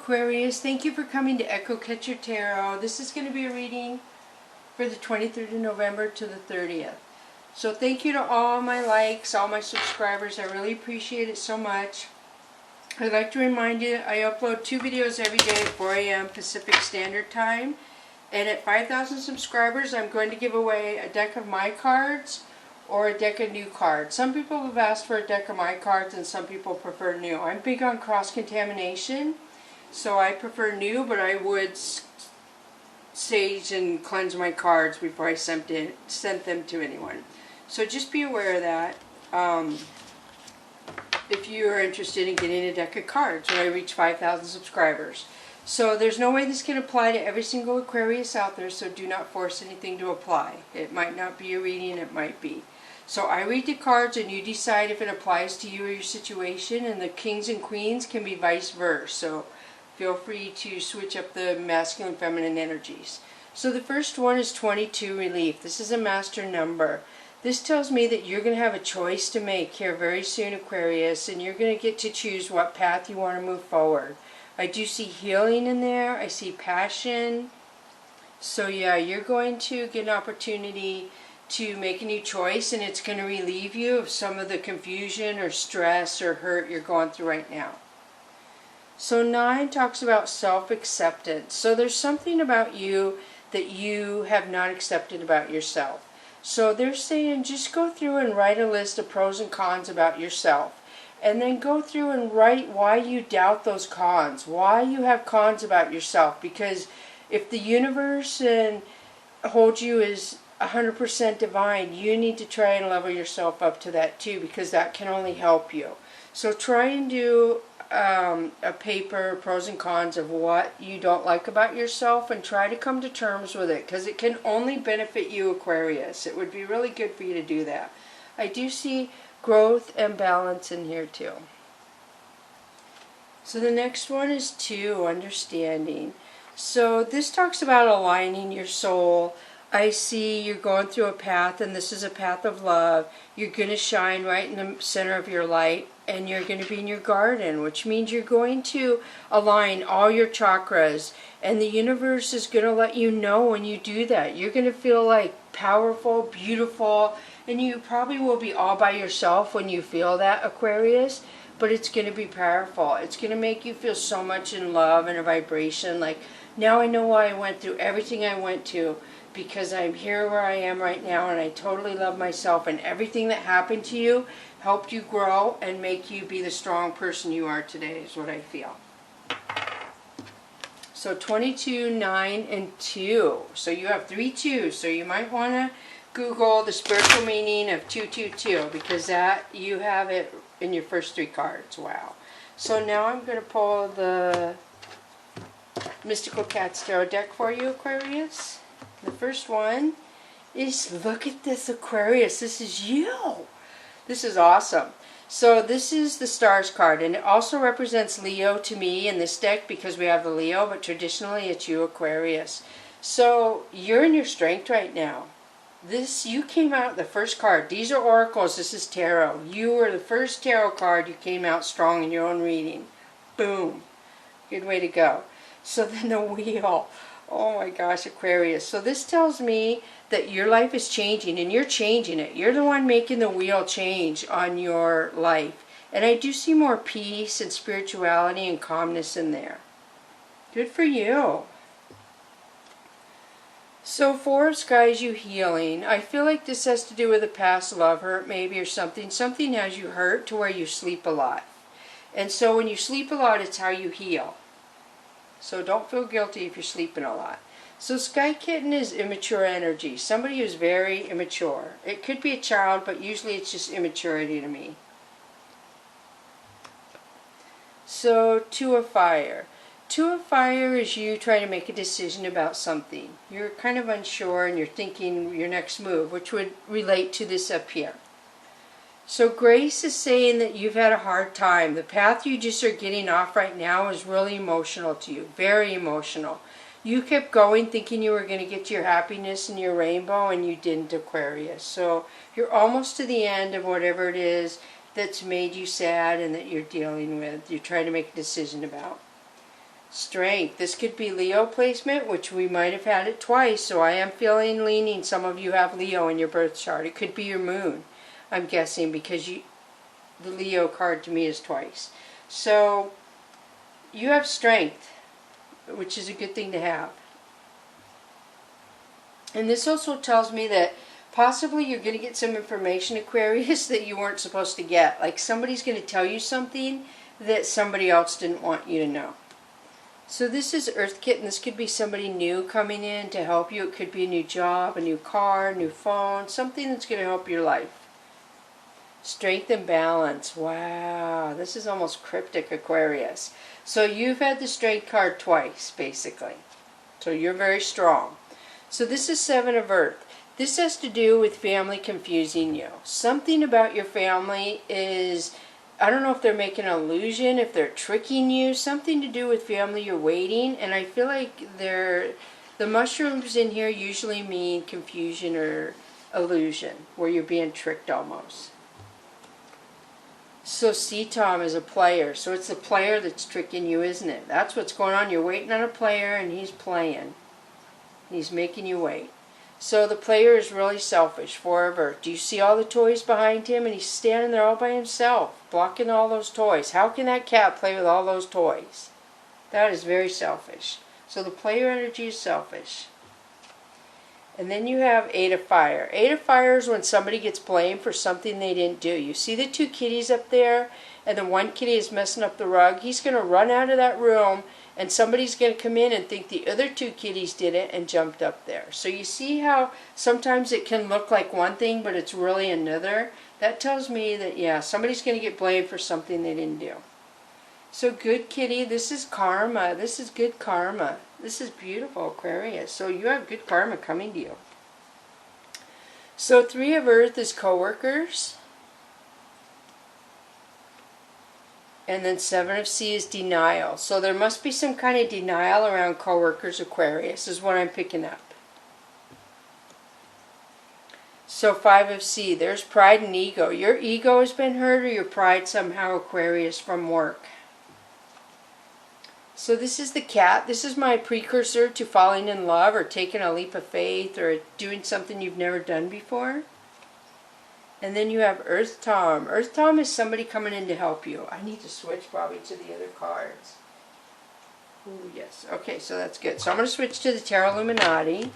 Aquarius, thank you for coming to Echo Catcher Tarot. This is going to be a reading for the 23rd of November to the 30th. So thank you to all my likes, all my subscribers. I really appreciate it so much. I'd like to remind you, I upload 2 videos every day at 4 a.m. Pacific Standard Time. And at 5,000 subscribers, I'm going to give away a deck of my cards or a deck of new cards. Some people have asked for a deck of my cards and some people prefer new. I'm big on cross-contamination, so I prefer new, but I would sage and cleanse my cards before I sent them to anyone. So just be aware of that. If you are interested in getting a deck of cards when I reach 5,000 subscribers. So there's no way this can apply to every single Aquarius out there, so do not force anything to apply. It might not be a reading, it might be. So I read the cards and you decide if it applies to you or your situation, and the kings and queens can be vice versa. So feel free to switch up the masculine and feminine energies. So the first one is 22, relief. This is a master number. This tells me that you're going to have a choice to make here very soon, Aquarius, and you're going to get to choose what path you want to move forward. I do see healing in there. I see passion. So yeah, you're going to get an opportunity to make a new choice, and it's going to relieve you of some of the confusion or stress or hurt you're going through right now. So 9 talks about self-acceptance. So there's something about you that you have not accepted about yourself. So they're saying just go through and write a list of pros and cons about yourself. And then go through and write why you doubt those cons, why you have cons about yourself. Because if the universe holds you as 100% divine, you need to try and level yourself up to that too, because that can only help you. So try and do a paper, pros and cons of what you don't like about yourself, and try to come to terms with it, because it can only benefit you, Aquarius. It would be really good for you to do that. I do see growth and balance in here too. So the next one is 2, understanding. So this talks about aligning your soul. I see you're going through a path, and this is a path of love. You're going to shine right in the center of your light, and you're going to be in your garden, which means you're going to align all your chakras, and the universe is going to let you know when you do that. You're going to feel like powerful, beautiful, and you probably will be all by yourself when you feel that, Aquarius, but it's going to be powerful. It's going to make you feel so much in love and a vibration. Like, now I know why I went through everything I went to, because I'm here where I am right now, and I totally love myself, and everything that happened to you helped you grow and make you be the strong person you are today, is what I feel. So 22, 9, and 2. So you have 3 2s, so you might want to Google the spiritual meaning of 222, because that, you have it in your first 3 cards. Wow. So now I'm going to pull the Mystical Cats Tarot deck for you, Aquarius. The first one is, look at this, Aquarius. This is you. This is awesome. So this is the Stars card, and it also represents Leo to me in this deck, because we have the Leo, but traditionally it's you, Aquarius. So you're in your strength right now. You came out the first card. These are oracles. This is tarot. You were the first tarot card. You came out strong in your own reading. Boom. Good way to go. So then the wheel. Oh my gosh, Aquarius. So this tells me that your life is changing, and you're changing it. You're the one making the wheel change on your life. And I do see more peace and spirituality and calmness in there. Good for you. So 4 of Sky, you healing. I feel like this has to do with a past love hurt maybe, or something. Something has you hurt to where you sleep a lot. And so when you sleep a lot, it's how you heal. So don't feel guilty if you're sleeping a lot. So Sky Kitten is immature energy. Somebody who's very immature. It could be a child, but usually it's just immaturity to me. So 2 of Fire. 2 of Fire is you trying to make a decision about something. You're kind of unsure, and you're thinking your next move, which would relate to this up here. So Grace is saying that you've had a hard time. The path you just are getting off right now is really emotional to you. Very emotional. You kept going thinking you were going to get to your happiness and your rainbow, and you didn't, Aquarius. So you're almost to the end of whatever it is that's made you sad and that you're dealing with. You're trying to make a decision about. Strength. This could be Leo placement, which we might have had it twice, so I am feeling leaning. Some of you have Leo in your birth chart. It could be your moon, I'm guessing, because the Leo card to me is twice. So you have strength, which is a good thing to have. And this also tells me that possibly you're going to get some information, Aquarius, that you weren't supposed to get. Like somebody's going to tell you something that somebody else didn't want you to know. So this is Earth Kitten. This could be somebody new coming in to help you. It could be a new job, a new car, a new phone, something that's going to help your life. Strength and balance. Wow, this is almost cryptic, Aquarius. So you've had the strength card twice, basically. So you're very strong. So this is Seven of Earth. This has to do with family confusing you. Something about your family is, I don't know if they're making an illusion, if they're tricking you, something to do with family you're waiting, and I feel like the mushrooms in here usually mean confusion or illusion, where you're being tricked almost. So C-Tom is a player, so it's the player that's tricking you, isn't it? That's what's going on. You're waiting on a player and he's playing. He's making you wait. So the player is really selfish. Four of Earth. Do you see all the toys behind him? And he's standing there all by himself, blocking all those toys. How can that cat play with all those toys? That is very selfish. So the player energy is selfish. And then you have Eight of Fire. Eight of Fire is when somebody gets blamed for something they didn't do. You see the two kitties up there? And the one kitty is messing up the rug. He's going to run out of that room, and somebody's going to come in and think the other two kitties did it and jumped up there. So you see how sometimes it can look like one thing, but it's really another? That tells me that, yeah, somebody's going to get blamed for something they didn't do. So good kitty, this is karma. This is good karma. This is beautiful, Aquarius. So you have good karma coming to you. So Three of Earth is coworkers. And then Seven of Sea is denial. So there must be some kind of denial around coworkers, Aquarius, is what I'm picking up. So Five of Sea, there's pride and ego. Your ego has been hurt, or your pride somehow, Aquarius, from work. So this is the cat. This is my precursor to falling in love or taking a leap of faith or doing something you've never done before. And then you have Earth Tom. Earth Tom is somebody coming in to help you. I need to switch probably to the other cards. Ooh, yes. Okay, so that's good. So I'm going to switch to the Tarot Illuminati.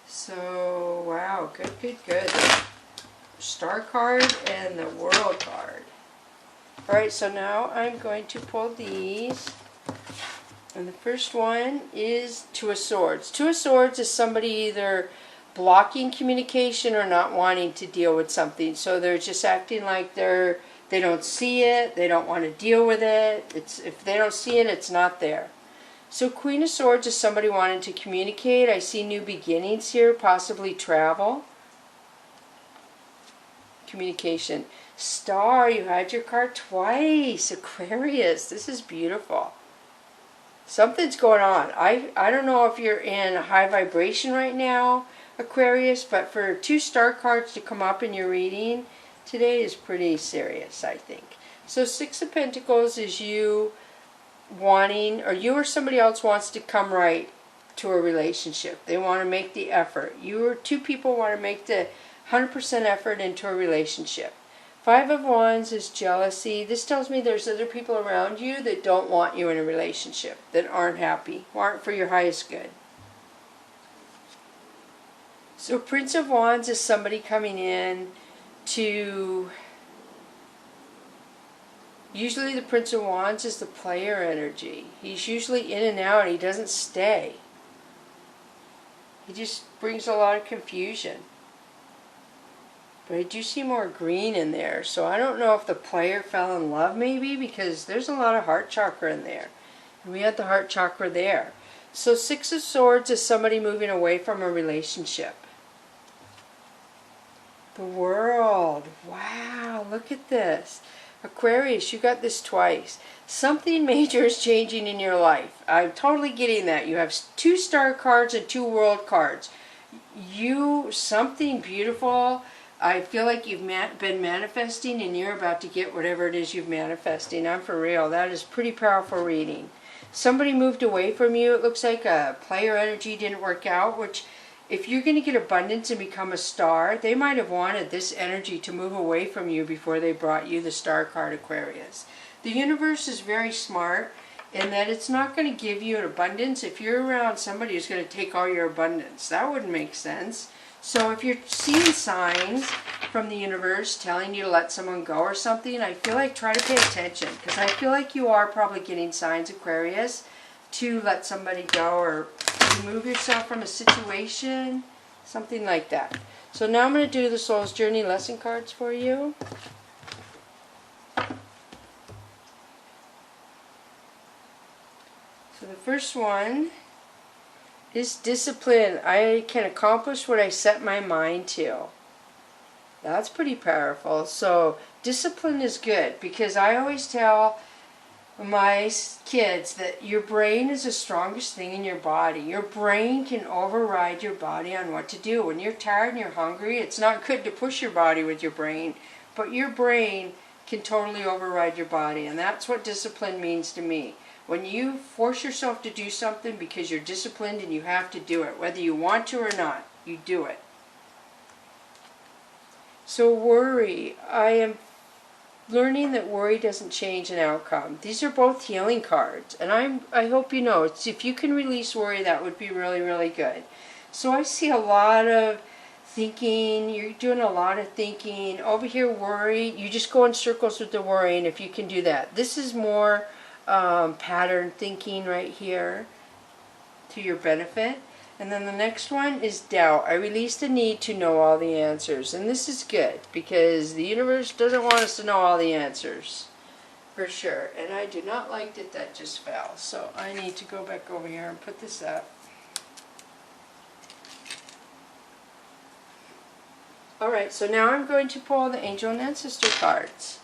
So, wow, good, good, good. Star card and the World card. Alright, so now I'm going to pull these. And the first one is Two of Swords. Two of Swords is somebody either blocking communication or not wanting to deal with something. So they're just acting like they don't see it, they don't want to deal with it. If they don't see it, it's not there. So Queen of Swords is somebody wanting to communicate. I see new beginnings here, possibly travel. Communication. Star, you had your card twice. Aquarius, this is beautiful. Something's going on. I don't know if you're in a high vibration right now, Aquarius, but for two star cards to come up in your reading today is pretty serious, I think. So Six of Pentacles is you wanting, or you or somebody else wants to come right to a relationship. They want to make the effort. You or two people want to make the 100% effort into a relationship. Five of Wands is jealousy. This tells me there's other people around you that don't want you in a relationship, that aren't happy, aren't for your highest good. So Prince of Wands is somebody coming in to... Usually the Prince of Wands is the player energy. He's usually in and out. He doesn't stay. He just brings a lot of confusion. But I do see more green in there. So I don't know if the player fell in love maybe, because there's a lot of heart chakra in there. And we had the heart chakra there. So Six of Swords is somebody moving away from a relationship. The World. Wow, look at this. Aquarius, you got this twice. Something major is changing in your life. I'm totally getting that. You have two star cards and two world cards. Something beautiful. I feel like you've been manifesting and you're about to get whatever it is you've manifesting. I'm for real. That is pretty powerful reading. somebody moved away from you. It looks like a player energy didn't work out, which if you're going to get abundance and become a star, they might have wanted this energy to move away from you before they brought you the star card, Aquarius. The universe is very smart in that it's not going to give you an abundance if you're around somebody who's going to take all your abundance. That wouldn't make sense. So if you're seeing signs from the universe telling you to let someone go or something, I feel like try to pay attention, because I feel like you are probably getting signs, Aquarius, to let somebody go or remove yourself from a situation, something like that. So now I'm going to do the Soul's Journey lesson cards for you. So the first one is discipline. I can accomplish what I set my mind to. That's pretty powerful. So discipline is good, because I always tell my kids that your brain is the strongest thing in your body. Your brain can override your body on what to do. When you're tired and you're hungry, it's not good to push your body with your brain, but your brain can totally override your body, and that's what discipline means to me. When you force yourself to do something because you're disciplined and you have to do it, whether you want to or not, you do it. So worry, I am learning that worry doesn't change an outcome. These are both healing cards, and I hope you know, if you can release worry, that would be really, really good. So I see a lot of thinking, you're doing a lot of thinking. Over here, worry, you just go in circles with the worrying if you can do that. This is more pattern thinking right here to your benefit. And then the next one is doubt. I release the need to know all the answers. And this is good, because the universe doesn't want us to know all the answers. For sure. And I do not like that that just fell. So I need to go back over here and put this up. Alright, so now I'm going to pull the Angel and Ancestor cards.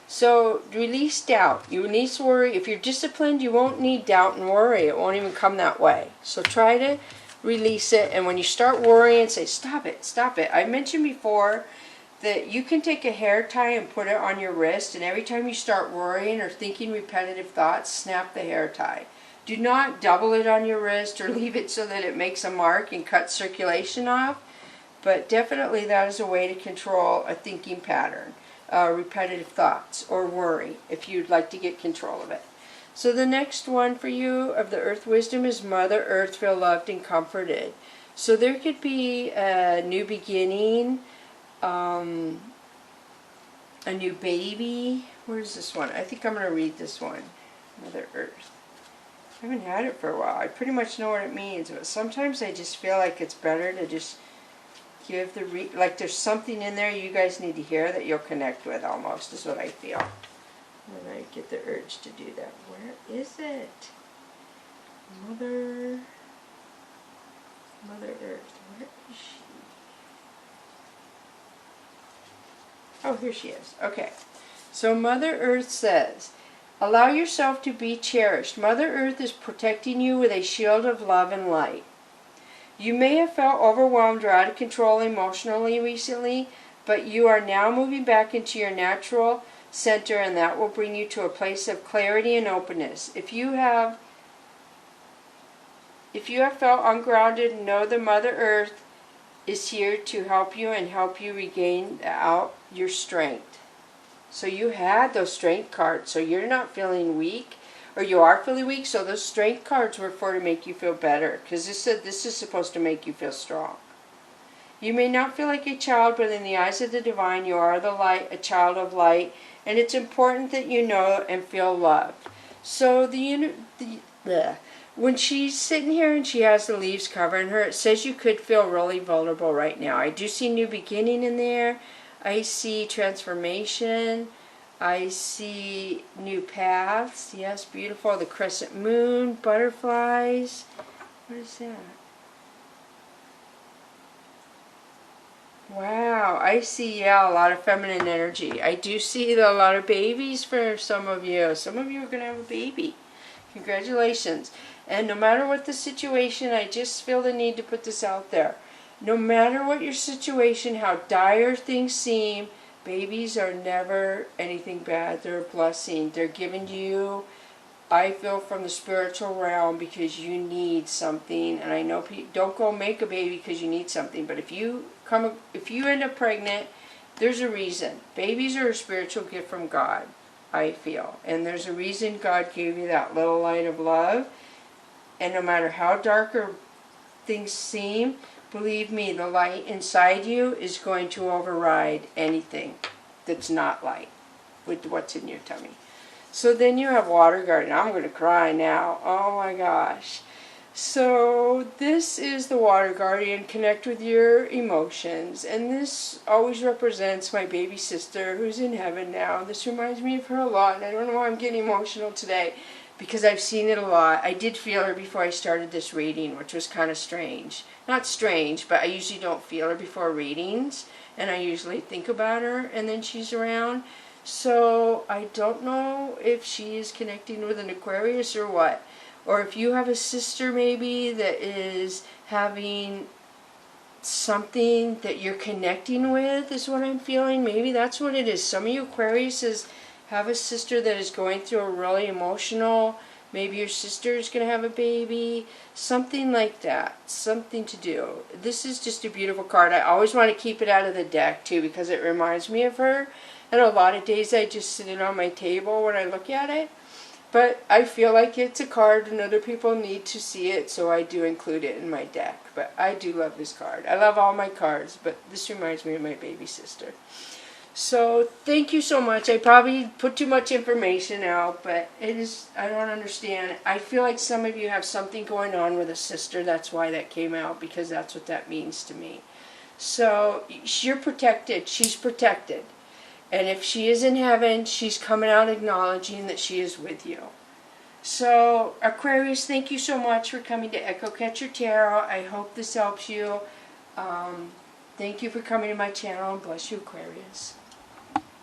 So release doubt. You release worry. If you're disciplined, you won't need doubt and worry. It won't even come that way. So try to release it. And when you start worrying, say, stop it, stop it. I mentioned before that you can take a hair tie and put it on your wrist. And every time you start worrying or thinking repetitive thoughts, snap the hair tie. Do not double it on your wrist or leave it so that it makes a mark and cuts circulation off. But definitely that is a way to control a thinking pattern. Repetitive thoughts or worry, if you'd like to get control of it. So the next one for you of the Earth Wisdom is Mother Earth, feel loved and comforted. So there could be a new beginning, a new baby. Where's this one? I think I'm going to read this one. Mother Earth. I haven't had it for a while. I pretty much know what it means, but sometimes I just feel like it's better to just give the like there's something in there you guys need to hear that you'll connect with, almost, is what I feel. And I get the urge to do that. Where is it? Mother Earth. Where is she? Oh, here she is. Okay. So Mother Earth says, allow yourself to be cherished. Mother Earth is protecting you with a shield of love and light. You may have felt overwhelmed or out of control emotionally recently, but you are now moving back into your natural center, and that will bring you to a place of clarity and openness. If you have felt ungrounded, know the Mother Earth is here to help you and help you regain out your strength. So you had those strength cards, so you're not feeling weak. Or you are feeling weak, so those strength cards were for to make you feel better. Because this said this is supposed to make you feel strong. You may not feel like a child, but in the eyes of the divine, you are the light, a child of light. And it's important that you know and feel loved. So when she's sitting here and she has the leaves covering her, it says you could feel really vulnerable right now. I do see new beginning in there. I see transformation. I see new paths. Yes, beautiful. The crescent moon, butterflies. What is that? Wow, I see, yeah, a lot of feminine energy. I do see a lot of babies for some of you. Some of you are going to have a baby. Congratulations. And no matter what the situation, I just feel the need to put this out there. No matter what your situation, how dire things seem, Babies are never anything bad. They're a blessing. They're given to you, I feel, from the spiritual realm because you need something. And I know people don't go make a baby because you need something. But if you end up pregnant, there's a reason. Babies are a spiritual gift from God, I feel. And there's a reason God gave you that little light of love. And no matter how dark or things seem, believe me, the light inside you is going to override anything that's not light with what's in your tummy. So then you have water guardian. I'm going to cry now. Oh my gosh. So this is the water guardian. Connect with your emotions. And this always represents my baby sister who's in heaven now. This reminds me of her a lot. And I don't know why I'm getting emotional today, because I've seen it a lot. I did feel her before I started this reading, which was kind of strange. Not strange, but I usually don't feel her before readings. And I usually think about her and then she's around. So I don't know if she is connecting with an Aquarius or what. Or if you have a sister maybe that is having something that you're connecting with, is what I'm feeling. Maybe that's what it is. Some of you Aquariuses have a sister that is going through a really emotional, maybe your sister is going to have a baby, something like that, something to do. This is just a beautiful card. I always want to keep it out of the deck too because it reminds me of her. And a lot of days I just sit it on my table when I look at it. But I feel like it's a card and other people need to see it, so I do include it in my deck. But I do love this card. I love all my cards, but this reminds me of my baby sister. So thank you so much. I probably put too much information out, but it is, I don't understand. I feel like some of you have something going on with a sister. That's why that came out, because that's what that means to me. So you're protected. She's protected. And if she is in heaven, she's coming out acknowledging that she is with you. So, Aquarius, thank you so much for coming to Echo Catcher Tarot. I hope this helps you. Thank you for coming to my channel, and bless you, Aquarius.